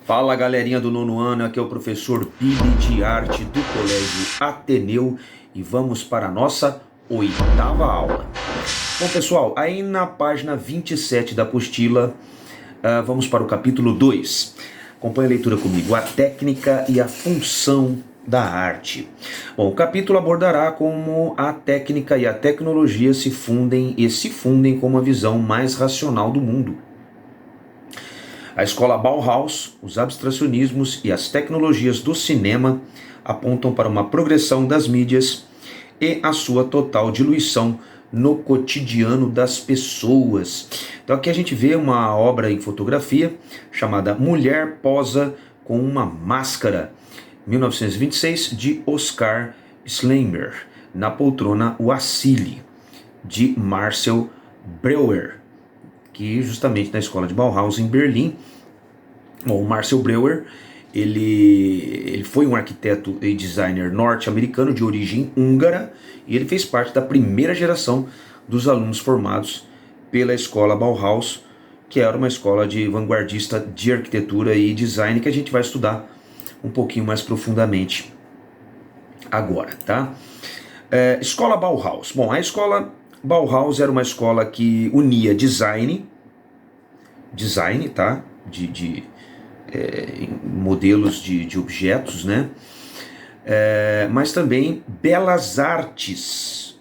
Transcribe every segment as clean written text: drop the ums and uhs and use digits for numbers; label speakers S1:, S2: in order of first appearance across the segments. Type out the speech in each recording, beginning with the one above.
S1: Fala galerinha do nono ano, aqui é o professor Billy de Arte do Colégio Ateneu e vamos para a nossa oitava aula. Bom pessoal, aí na página 27 da apostila, vamos para o capítulo 2. Acompanhe a leitura comigo, a técnica e a função da arte. Bom, o capítulo abordará como a técnica e a tecnologia se fundem com uma visão mais racional do mundo. A escola Bauhaus, os abstracionismos e as tecnologias do cinema apontam para uma progressão das mídias e a sua total diluição no cotidiano das pessoas. Então aqui a gente vê uma obra em fotografia chamada Mulher Posa com uma Máscara, 1926, de Oscar Schlemmer, na poltrona Wassily, de Marcel Breuer, que justamente na escola de Bauhaus em Berlim. Bom, o Marcel Breuer, ele foi um arquiteto e designer norte-americano de origem húngara e ele fez parte da primeira geração dos alunos formados pela escola Bauhaus, que era uma escola de vanguardista de arquitetura e design que a gente vai estudar um pouquinho mais profundamente agora, tá? Escola Bauhaus. Bom, a escola Bauhaus era uma escola que unia design, tá? Modelos de objetos, né? Mas também belas artes.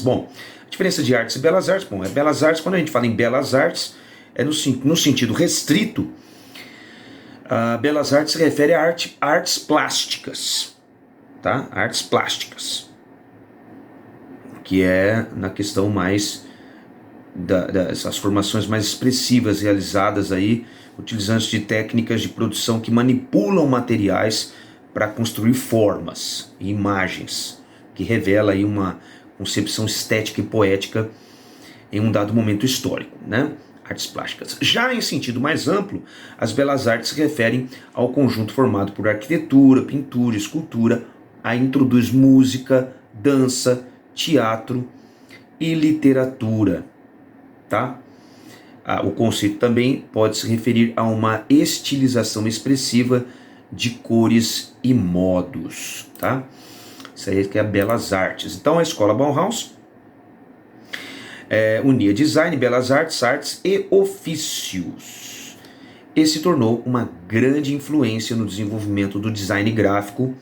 S1: Bom, a diferença de artes e belas artes, belas artes, quando a gente fala em belas artes, é no sentido restrito. Belas artes se refere a artes plásticas, tá? Artes plásticas, que é na questão mais das formações mais expressivas realizadas aí, utilizando de técnicas de produção que manipulam materiais para construir formas e imagens, que revela aí uma concepção estética e poética em um dado momento histórico, né? Artes plásticas. Já em sentido mais amplo, as belas artes se referem ao conjunto formado por arquitetura, pintura, escultura, aí introduz música, dança, teatro e literatura, tá? O conceito também pode se referir a uma estilização expressiva de cores e modos, tá? Isso aí que é belas artes. Então a escola Bauhaus unia design, belas artes, artes e ofícios. E se tornou uma grande influência no desenvolvimento do design gráfico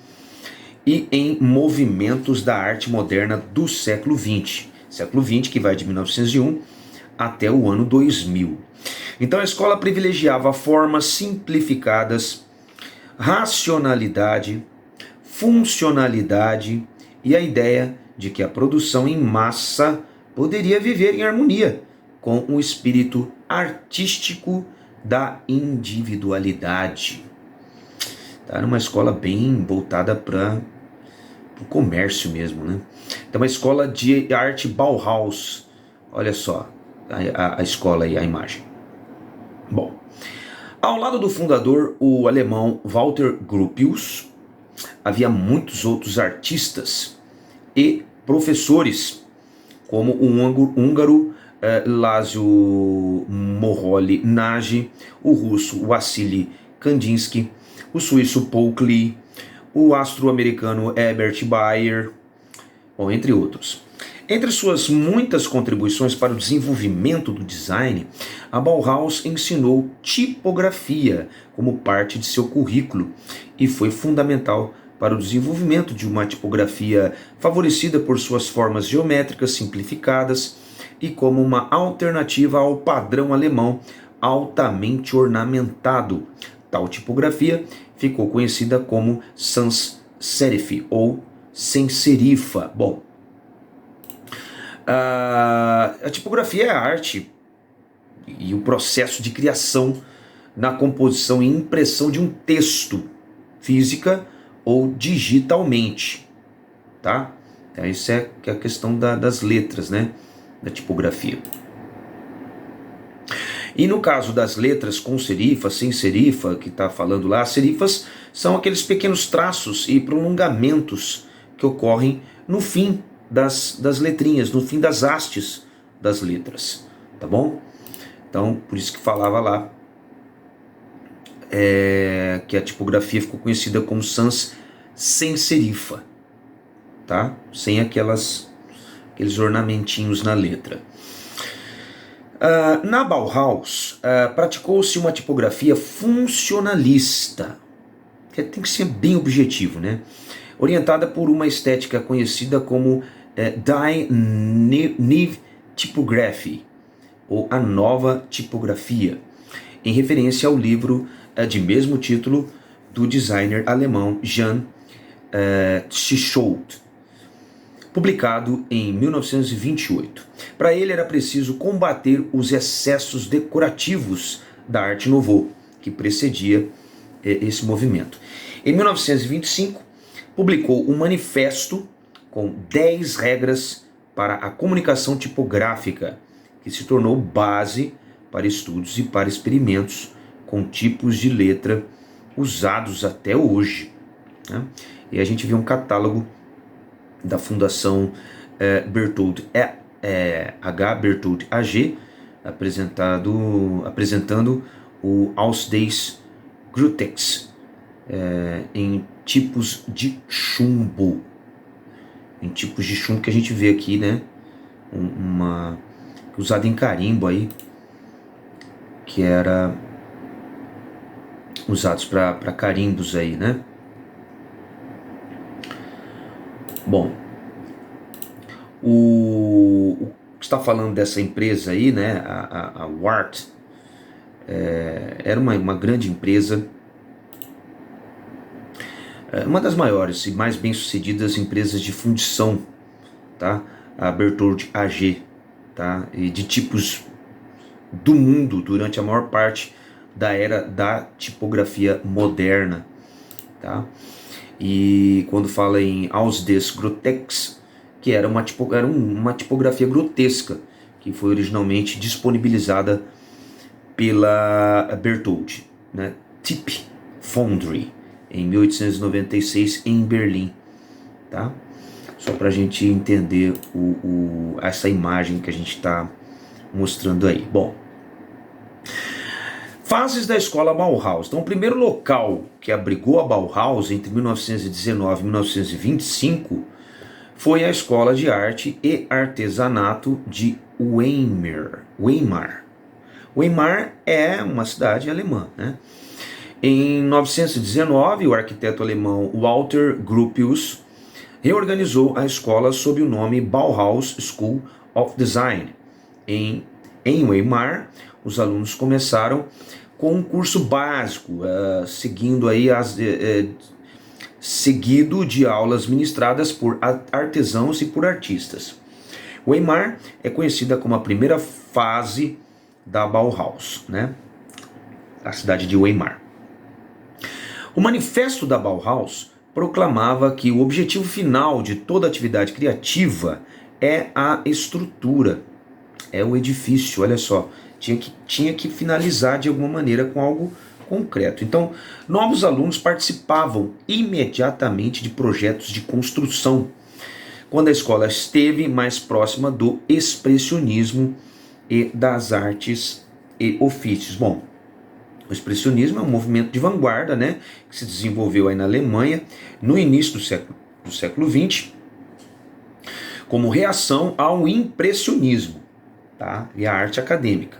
S1: e em movimentos da arte moderna do século XX. Século XX que vai de 1901 até o ano 2000. Então a escola privilegiava formas simplificadas, racionalidade, funcionalidade e a ideia de que a produção em massa poderia viver em harmonia com o espírito artístico da individualidade. Era uma escola bem voltada para o comércio mesmo, né? Então a escola de arte Bauhaus, olha só a escola e a imagem. Bom, ao lado do fundador, o alemão Walter Gropius, havia muitos outros artistas e professores, como o húngaro László Moholy Nagy, o russo Wassily Kandinsky, o suíço Paul Klee, o astro-americano Herbert Bayer, bom, entre outros. Entre suas muitas contribuições para o desenvolvimento do design, a Bauhaus ensinou tipografia como parte de seu currículo e foi fundamental para o desenvolvimento de uma tipografia favorecida por suas formas geométricas simplificadas e como uma alternativa ao padrão alemão altamente ornamentado. Tal tipografia ficou conhecida como sans serif ou sem serifa. Bom, a tipografia é a arte e o processo de criação na composição e impressão de um texto, física ou digitalmente, tá? Então, isso é a questão das letras, né? Da tipografia. E no caso das letras com serifa, sem serifa, que está falando lá, as serifas são aqueles pequenos traços e prolongamentos que ocorrem no fim das letrinhas, no fim das hastes das letras, tá bom? Então, por isso que falava lá que a tipografia ficou conhecida como sans sem serifa, tá? Sem aqueles ornamentinhos na letra. Na Bauhaus, praticou-se uma tipografia funcionalista, que tem que ser bem objetivo, né? Orientada por uma estética conhecida como Die Neue Typography, ou a nova tipografia, em referência ao livro de mesmo título do designer alemão Jan Tschichold, publicado em 1928. Para ele era preciso combater os excessos decorativos da Arte Nouveau, que precedia esse movimento. Em 1925, publicou um manifesto com 10 regras para a comunicação tipográfica, que se tornou base para estudos e para experimentos com tipos de letra usados até hoje, né? E a gente vê um catálogo da Fundação Berthold H. Berthold AG, apresentando o Ausdrucks Grutex em tipos de chumbo. Em tipos de chumbo que a gente vê aqui, né? Usado em carimbo aí, que era usados para carimbos aí, né? Bom, o que está falando dessa empresa aí, né? A Wart era uma grande empresa, uma das maiores e mais bem-sucedidas empresas de fundição, tá? A Berthold AG, tá? E de tipos do mundo durante a maior parte da era da tipografia moderna, tá? E quando fala em Ausdrucks Grutex, que era uma tipografia grotesca, que foi originalmente disponibilizada pela Berthold, né? Typ Foundry, em 1896 em Berlim, tá? Só para a gente entender essa imagem que a gente está mostrando aí. Bom, fases da escola Bauhaus. Então, o primeiro local que abrigou a Bauhaus entre 1919 e 1925 foi a Escola de Arte e Artesanato de Weimar. Weimar é uma cidade alemã, né? Em 1919, o arquiteto alemão Walter Gropius reorganizou a escola sob o nome Bauhaus School of Design. Em Weimar, os alunos começaram com um curso básico, seguido de aulas ministradas por artesãos e por artistas. Weimar é conhecida como a primeira fase da Bauhaus, né? A cidade de Weimar. O manifesto da Bauhaus proclamava que o objetivo final de toda atividade criativa é a estrutura, é o edifício, olha só, tinha que finalizar de alguma maneira com algo concreto. Então, novos alunos participavam imediatamente de projetos de construção, quando a escola esteve mais próxima do expressionismo e das artes e ofícios. Bom, o expressionismo é um movimento de vanguarda, né, que se desenvolveu aí na Alemanha no início do século XX, como reação ao impressionismo, tá, e à arte acadêmica.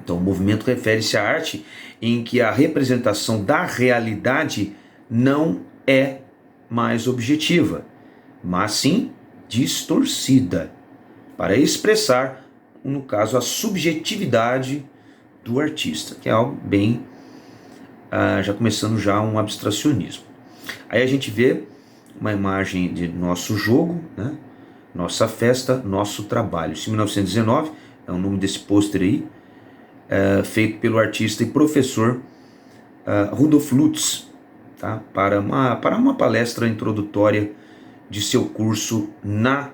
S1: Então, o movimento refere-se à arte em que a representação da realidade não é mais objetiva, mas sim distorcida, para expressar, no caso, a subjetividade do artista, que é algo bem, já começando já um abstracionismo. Aí a gente vê uma imagem de nosso jogo, né? Nossa festa, nosso trabalho. Isso em 1919, é o nome desse pôster aí, feito pelo artista e professor Rudolf Lutz, tá? para uma palestra introdutória de seu curso na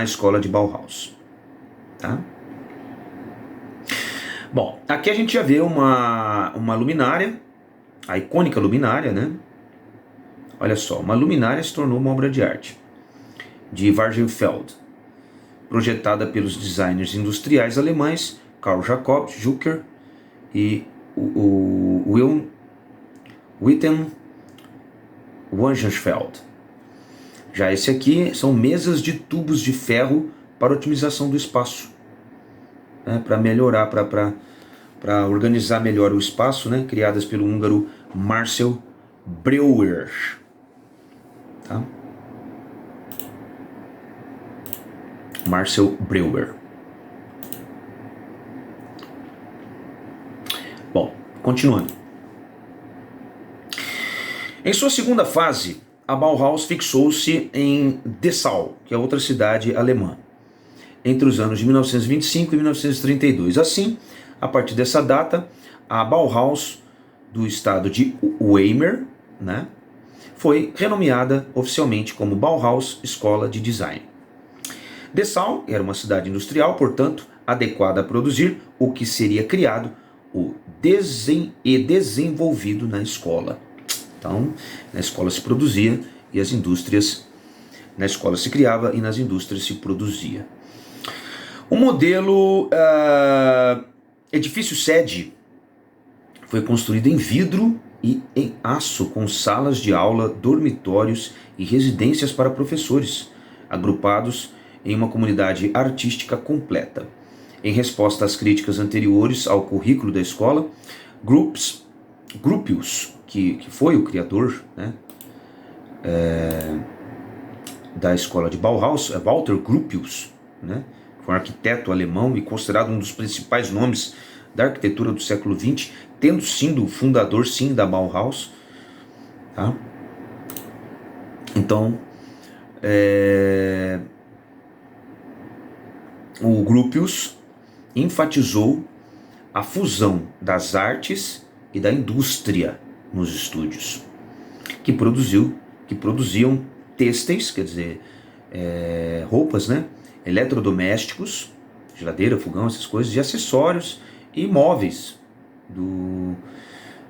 S1: escola de Bauhaus, tá? Bom, aqui a gente já vê uma luminária, a icônica luminária, né? Olha só, uma luminária se tornou uma obra de arte de Wagenfeld, projetada pelos designers industriais alemães Carl Jacob Jucker e o Witten Wangenfeld. Já esse aqui são mesas de tubos de ferro para otimização do espaço, né, para melhorar, para organizar melhor o espaço, né, criadas pelo húngaro Marcel Breuer. Tá? Marcel Breuer. Bom, continuando. Em sua segunda fase, a Bauhaus fixou-se em Dessau, que é outra cidade alemã, entre os anos de 1925 e 1932. Assim, a partir dessa data, a Bauhaus do estado de Weimar, né, foi renomeada oficialmente como Bauhaus Escola de Design. Dessau era uma cidade industrial, portanto, adequada a produzir o que seria criado e desenvolvido na escola. Então, na escola se produzia e as indústrias, na escola se criava e nas indústrias se produzia. O modelo edifício sede foi construído em vidro e em aço, com salas de aula, dormitórios e residências para professores, agrupados em uma comunidade artística completa. Em resposta às críticas anteriores ao currículo da escola, Gropius, que foi o criador, né, da escola de Bauhaus, Walter Gropius, né, foi um arquiteto alemão e considerado um dos principais nomes da arquitetura do século XX, tendo sido o fundador, sim, da Bauhaus. Tá? Então, o Gropius enfatizou a fusão das artes e da indústria nos estúdios, que produziam têxteis, quer dizer, roupas, né, eletrodomésticos, geladeira, fogão, essas coisas, e acessórios e móveis,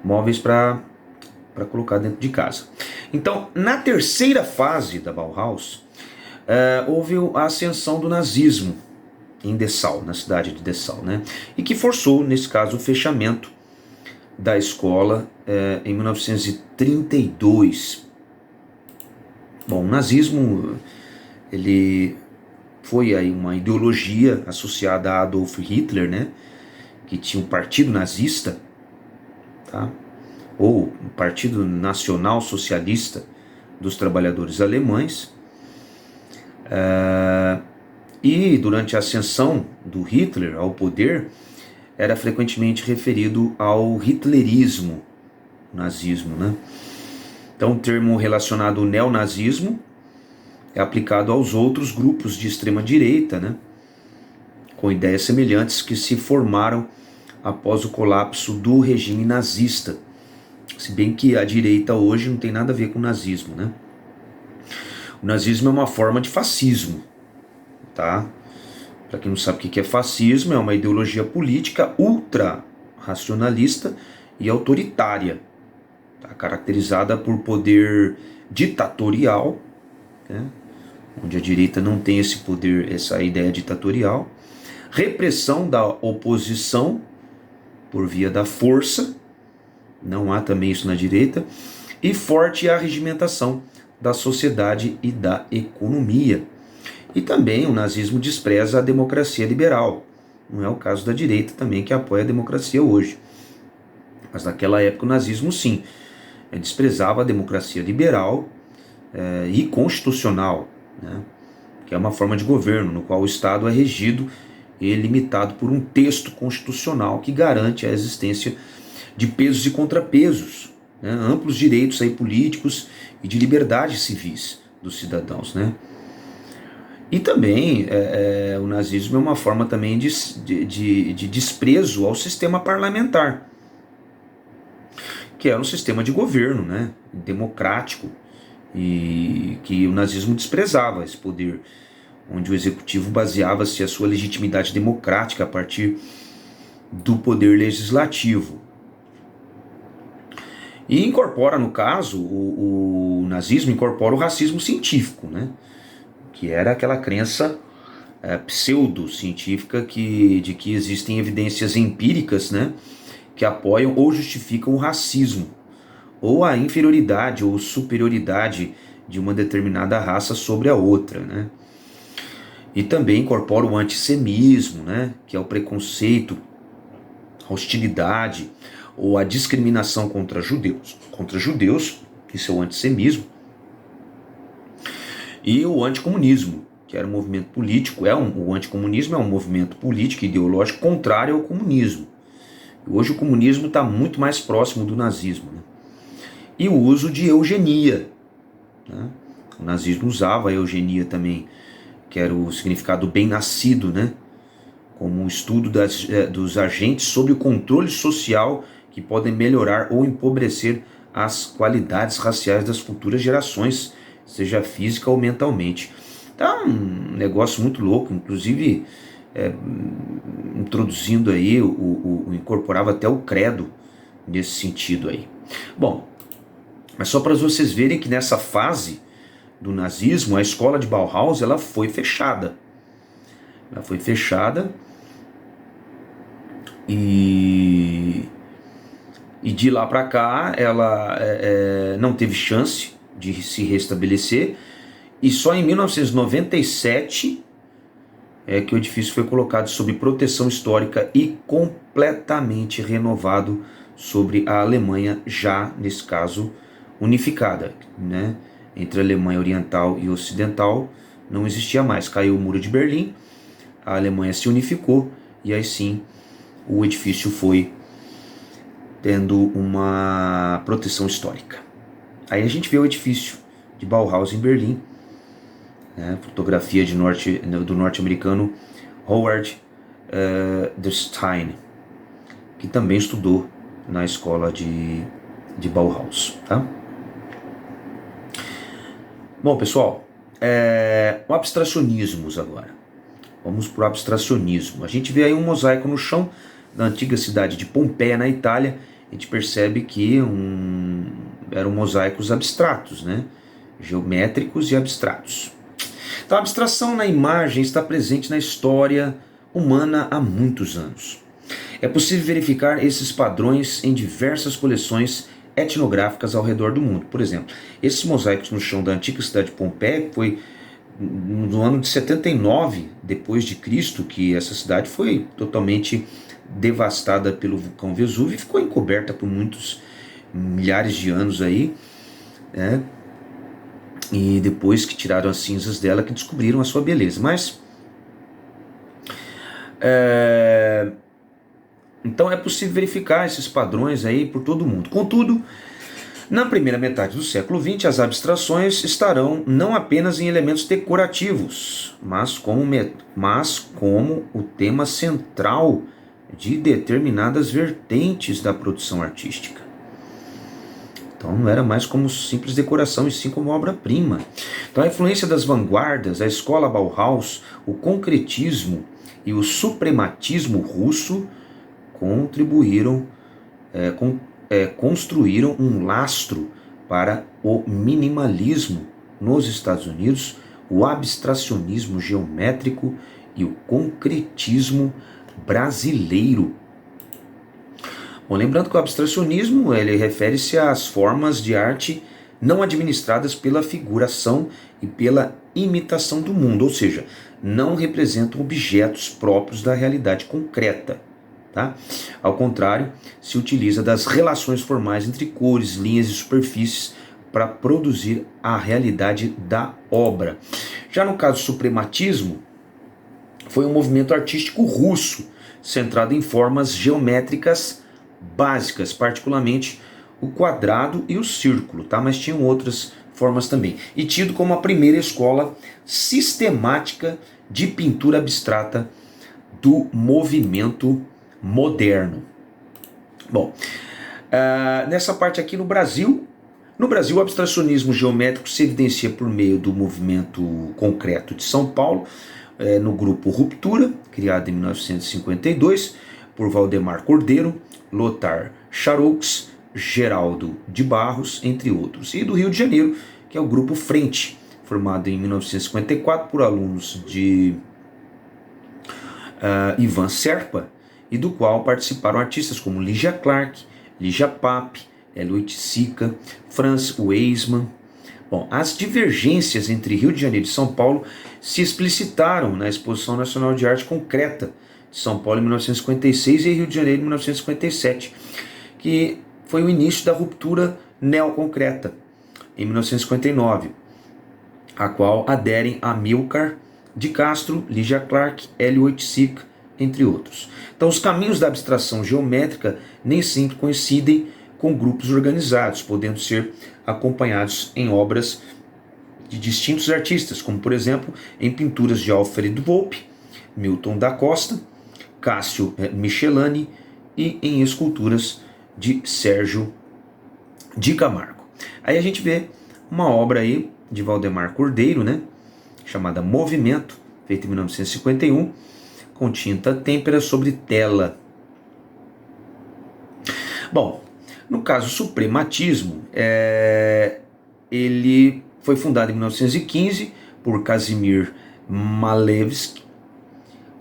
S1: móveis para colocar dentro de casa. Então, na terceira fase da Bauhaus, houve a ascensão do nazismo em Dessau, na cidade de Dessau, né? E que forçou, nesse caso, o fechamento da escola em 1932. Bom, o nazismo, ele foi aí uma ideologia associada a Adolf Hitler, né? Que tinha um partido nazista, tá? Ou o Partido Nacional Socialista dos Trabalhadores Alemães. E durante a ascensão do Hitler ao poder, era frequentemente referido ao hitlerismo, nazismo, né? Então o termo relacionado ao neonazismo é aplicado aos outros grupos de extrema direita, né, com ideias semelhantes que se formaram após o colapso do regime nazista, se bem que a direita hoje não tem nada a ver com o nazismo, né? O nazismo é uma forma de fascismo, tá? Para quem não sabe o que é fascismo, é uma ideologia política ultra-racionalista e autoritária, tá? Caracterizada por poder ditatorial, né? Onde a direita não tem esse poder, essa ideia ditatorial, repressão da oposição por via da força, não há também isso na direita, e forte arregimentação da sociedade e da economia. E também o nazismo despreza a democracia liberal. Não é o caso da direita também, que apoia a democracia hoje. Mas naquela época o nazismo, sim, desprezava a democracia liberal e constitucional, né? Que é uma forma de governo no qual o Estado é regido e limitado por um texto constitucional que garante a existência de pesos e contrapesos, né? Amplos direitos aí políticos e de liberdades civis dos cidadãos, né? E também o nazismo é uma forma também de desprezo ao sistema parlamentar, que era um sistema de governo, né, democrático, e que o nazismo desprezava esse poder, onde o executivo baseava-se a sua legitimidade democrática a partir do poder legislativo. E incorpora, no caso, o nazismo incorpora o racismo científico, né, que era aquela crença pseudocientífica de que existem evidências empíricas, né, que apoiam ou justificam o racismo, ou a inferioridade ou superioridade de uma determinada raça sobre a outra, né? E também incorpora o antissemismo, né? Que é o preconceito, a hostilidade ou a discriminação contra judeus, isso é o antissemismo, e o anticomunismo, que era um movimento político, o anticomunismo é um movimento político e ideológico contrário ao comunismo. Hoje o comunismo está muito mais próximo do nazismo, né? E o uso de eugenia, né? O nazismo usava a eugenia também, que era o significado bem-nascido, né? Como um estudo dos agentes sob o controle social que podem melhorar ou empobrecer as qualidades raciais das futuras gerações, seja física ou mentalmente. Tá um negócio muito louco, inclusive introduzindo aí, incorporava até o credo nesse sentido aí. Bom, mas só para vocês verem que nessa fase do nazismo, a escola de Bauhaus ela foi fechada. Ela foi fechada e de lá para cá ela não teve chance de se restabelecer, e só em 1997 que o edifício foi colocado sob proteção histórica e completamente renovado sobre a Alemanha, já nesse caso unificada, né? Entre a Alemanha Oriental e Ocidental não existia mais, caiu o Muro de Berlim, a Alemanha se unificou e aí sim o edifício foi tendo uma proteção histórica. Aí a gente vê o edifício de Bauhaus em Berlim, né? Fotografia do norte-americano Howard Stein, que também estudou na escola de Bauhaus, tá? Bom, pessoal, o abstracionismos agora. Vamos para o abstracionismo. A gente vê aí um mosaico no chão da antiga cidade de Pompeia, na Itália. A gente percebe que eram mosaicos abstratos, né? Geométricos e abstratos. Então, a abstração na imagem está presente na história humana há muitos anos. É possível verificar esses padrões em diversas coleções etnográficas ao redor do mundo. Por exemplo, esses mosaicos no chão da antiga cidade de Pompeia foi no ano de 79 depois de Cristo, que essa cidade foi totalmente devastada pelo vulcão Vesúvio e ficou encoberta por muitos milhares de anos aí, né? E depois que tiraram as cinzas dela, que descobriram a sua beleza. Mas então é possível verificar esses padrões aí por todo o mundo. Contudo, na primeira metade do século XX, as abstrações estarão não apenas em elementos decorativos, mas como o tema central de determinadas vertentes da produção artística. Então não era mais como simples decoração, e sim como obra-prima. Então a influência das vanguardas, a escola Bauhaus, o concretismo e o suprematismo russo construíram um lastro para o minimalismo nos Estados Unidos, o abstracionismo geométrico e o concretismo brasileiro. Bom, lembrando que o abstracionismo ele refere-se às formas de arte não administradas pela figuração e pela imitação do mundo, ou seja, não representam objetos próprios da realidade concreta. Tá? Ao contrário, se utiliza das relações formais entre cores, linhas e superfícies para produzir a realidade da obra. Já no caso do suprematismo, foi um movimento artístico russo, centrado em formas geométricas básicas, particularmente o quadrado e o círculo, tá? Mas tinham outras formas também. E tido como a primeira escola sistemática de pintura abstrata do movimento moderno. Bom, nessa parte aqui no Brasil, o abstracionismo geométrico se evidencia por meio do movimento concreto de São Paulo, no grupo Ruptura, criado em 1952 por Valdemar Cordeiro, Lothar Charoux, Geraldo de Barros, entre outros. E do Rio de Janeiro, que é o grupo Frente, formado em 1954 por alunos de Ivan Serpa e do qual participaram artistas como Lygia Clark, Lígia Pape, Hélio Oiticica, Franz Weismann. Bom, as divergências entre Rio de Janeiro e São Paulo se explicitaram na Exposição Nacional de Arte Concreta de São Paulo em 1956 e Rio de Janeiro em 1957, que foi o início da ruptura neoconcreta em 1959, a qual aderem Amilcar de Castro, Lygia Clark, Hélio Oiticica, entre outros. Então, os caminhos da abstração geométrica nem sempre coincidem com grupos organizados, podendo ser acompanhados em obras de distintos artistas, como por exemplo em pinturas de Alfredo Volpi, Milton da Costa, Cássio Michelani e em esculturas de Sérgio de Camargo. Aí a gente vê uma obra aí de Valdemar Cordeiro, né, chamada Movimento, feita em 1951, com tinta têmpera sobre tela. Bom, no caso suprematismo, ele foi fundado em 1915 por Kazimir Malevich,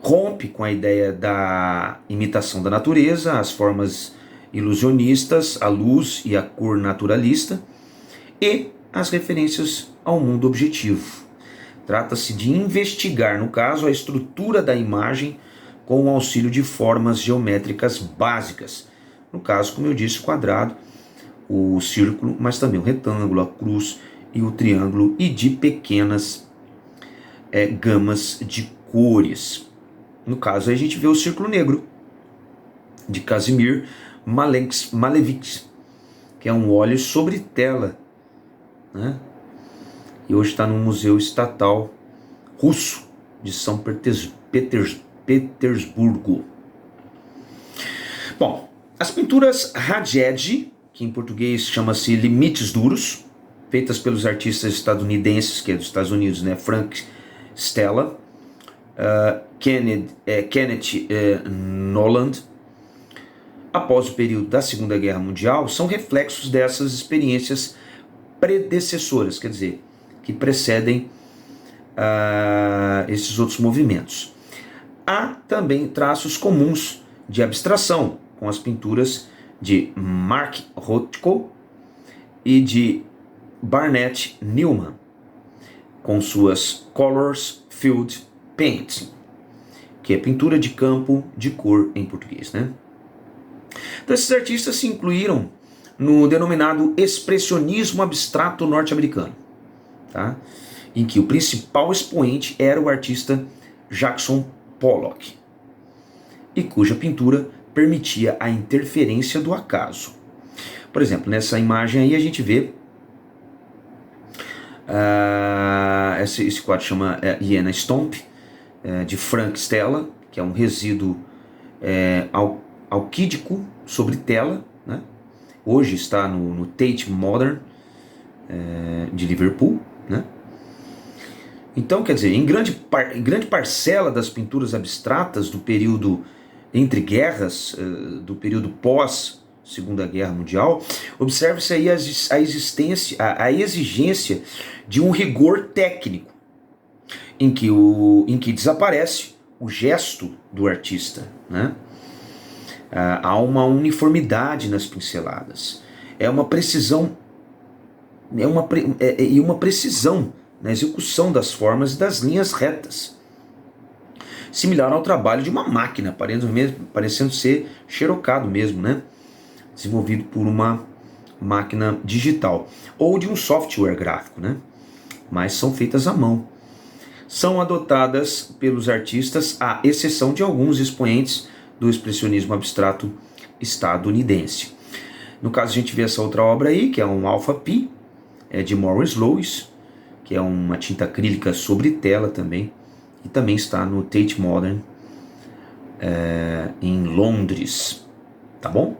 S1: rompe com a ideia da imitação da natureza, as formas ilusionistas, a luz e a cor naturalista, e as referências ao mundo objetivo. Trata-se de investigar, no caso, a estrutura da imagem com o auxílio de formas geométricas básicas. No caso, como eu disse, o quadrado, o círculo, mas também o retângulo, a cruz e o triângulo, e de pequenas gamas de cores. No caso, aí a gente vê o Círculo Negro, de Kazimir Malevich, que é um óleo sobre tela, né? E hoje está no Museu Estatal Russo de São Petersburgo. Bom, as pinturas Radjed, que em português chama-se Limites Duros, feitas pelos artistas estadunidenses, que é dos Estados Unidos, né? Frank Stella, Kenneth Noland, após o período da Segunda Guerra Mundial, são reflexos dessas experiências predecessoras, quer dizer, que precedem esses outros movimentos. Há também traços comuns de abstração, com as pinturas de Mark Rothko e de Barnett Newman, com suas Colors Field Painting, que é pintura de campo de cor em português, né? Então esses artistas se incluíram no denominado expressionismo abstrato norte-americano, tá? Em que o principal expoente era o artista Jackson Pollock, e cuja pintura permitia a interferência do acaso. Por exemplo, nessa imagem aí a gente vê esse quadro chama Iena Stomp, de Frank Stella, que é um resíduo alquídico sobre tela, né? Hoje está no Tate Modern de Liverpool, né? Então, quer dizer, em grande parcela das pinturas abstratas do período entre guerras, do período pós Segunda Guerra Mundial, observa-se aí a exigência de um rigor técnico, em que desaparece o gesto do artista, né? Há uma uniformidade nas pinceladas, uma precisão na execução das formas e das linhas retas, similar ao trabalho de uma máquina, parecendo ser xerocado mesmo, né? Desenvolvido por uma máquina digital, ou de um software gráfico, né? Mas são feitas à mão. São adotadas pelos artistas, à exceção de alguns expoentes do expressionismo abstrato estadunidense. No caso, a gente vê essa outra obra aí, que é um Alpha P, de Morris Louis, que é uma tinta acrílica sobre tela também, e também está no Tate Modern, em Londres. Tá bom?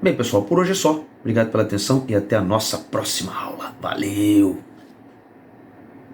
S1: Bem, pessoal, por hoje é só. Obrigado pela atenção e até a nossa próxima aula. Valeu!